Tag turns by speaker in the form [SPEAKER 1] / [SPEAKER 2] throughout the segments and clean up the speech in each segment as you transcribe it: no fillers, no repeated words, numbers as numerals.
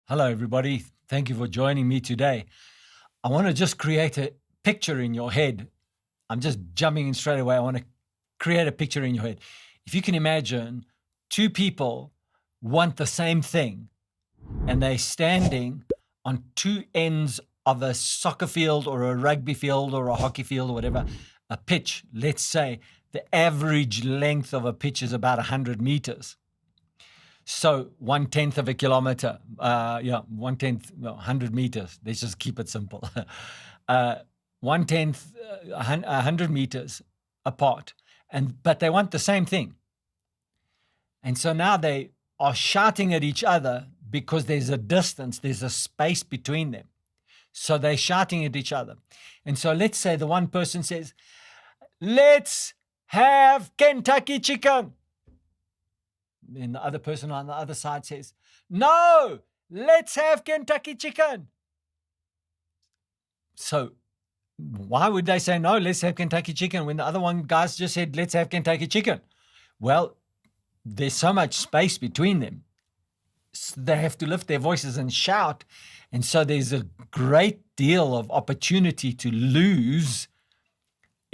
[SPEAKER 1] Hello, everybody. Thank you for joining me today. I want to just create a picture in your head. I'm just jumping in straight away. I want to create a picture in your head. If you can imagine two people want the same thing and they're standing on two ends of a soccer field or a rugby field or a hockey field or whatever, a pitch, let's say the average length of a pitch is about 100 meters. So 1/10 of a kilometer, 1/10, 100 meters. Let's just keep it simple. 1/10, 100 meters apart, but they want the same thing. And so now they are shouting at each other because there's a distance, there's a space between them. So they're shouting at each other. And so let's say the one person says, "Let's have Kentucky chicken." And the other person on the other side says, "No, let's have Kentucky chicken." So why would they say, "No, let's have Kentucky chicken," when the other one guys just said, "Let's have Kentucky chicken"? Well, there's so much space between them. They have to lift their voices and shout. And so there's a great deal of opportunity to lose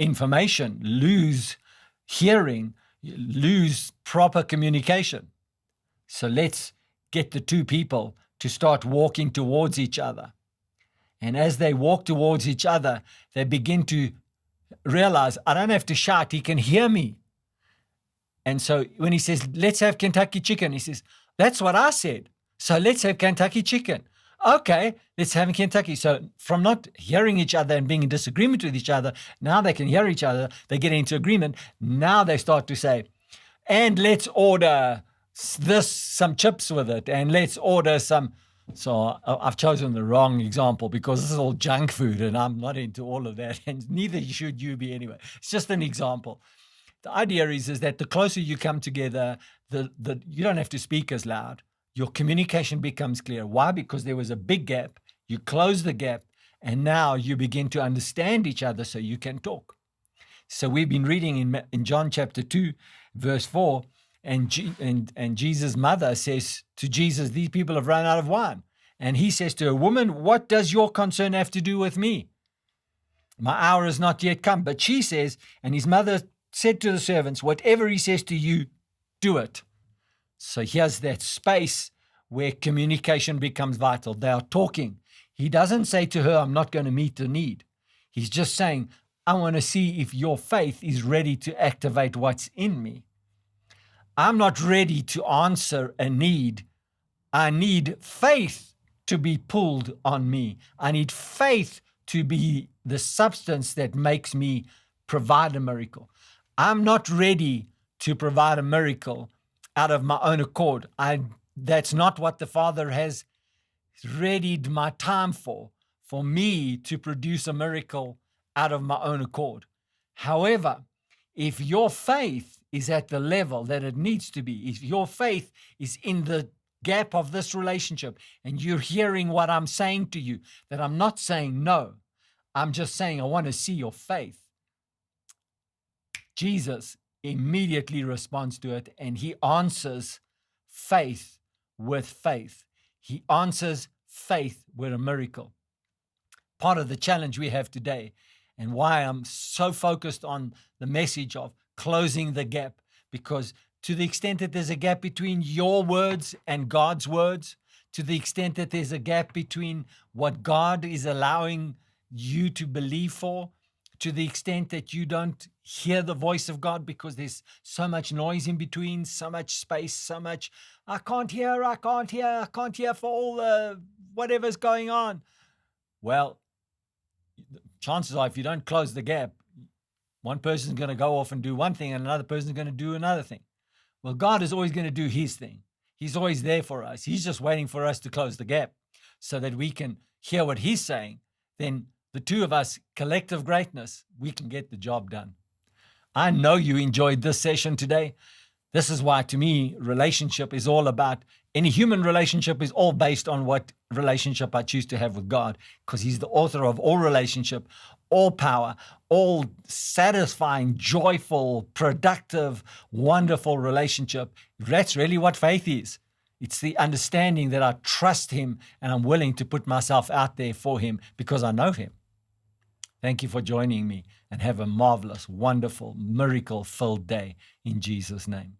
[SPEAKER 1] information, lose hearing, lose proper communication. So let's get the two people to start walking towards each other. And as they walk towards each other, they begin to realize, I don't have to shout, he can hear me. And so when he says, "Let's have Kentucky chicken," he says, "That's what I said. So let's have Kentucky chicken." Okay, let's have Kentucky. So from not hearing each other and being in disagreement with each other, now they can hear each other, they get into agreement. Now they start to say, "And let's order some chips with it, and let's order some." So I've chosen the wrong example because this is all junk food and I'm not into all of that, and neither should you be anyway. It's just an example. The idea is that the closer you come together, you don't have to speak as loud. Your communication becomes clear. Why? Because there was a big gap. You close the gap, and now you begin to understand each other so you can talk. So we've been reading in John chapter 2, verse 4, and Jesus' mother says to Jesus, "These people have run out of wine." And he says to her, "Woman, what does your concern have to do with me? My hour has not yet come." But she says, and his mother said to the servants, "Whatever he says to you, do it." So here's that space where communication becomes vital. They are talking. He doesn't say to her, "I'm not going to meet the need." He's just saying, "I want to see if your faith is ready to activate what's in me. I'm not ready to answer a need. I need faith to be pulled on me. I need faith to be the substance that makes me provide a miracle. I'm not ready to provide a miracle out of my own accord. That's not what the Father has readied my time for me to produce a miracle out of my own accord. However, if your faith is at the level that it needs to be, if your faith is in the gap of this relationship and you're hearing what I'm saying to you, that I'm not saying no, I'm just saying I want to see your faith, Jesus immediately responds to it, and he answers faith with faith. He answers faith with a miracle. Part of the challenge we have today, and why I'm so focused on the message of closing the gap, because to the extent that there's a gap between your words and God's words, to the extent that there's a gap between what God is allowing you to believe for, to the extent that you don't hear the voice of God because there's so much noise in between, so much space, so much, I can't hear for all the whatever's going on. Well, chances are if you don't close the gap, one person's going to go off and do one thing and another person's going to do another thing. Well, God is always going to do his thing. He's always there for us. He's just waiting for us to close the gap so that we can hear what he's saying. Then the two of us, collective greatness, we can get the job done. I know you enjoyed this session today. This is why, to me, relationship is all about, any human relationship is all based on what relationship I choose to have with God, because he's the author of all relationship, all power, all satisfying, joyful, productive, wonderful relationship. That's really what faith is. It's the understanding that I trust him and I'm willing to put myself out there for him because I know him. Thank you for joining me, and have a marvelous, wonderful, miracle-filled day in Jesus' name.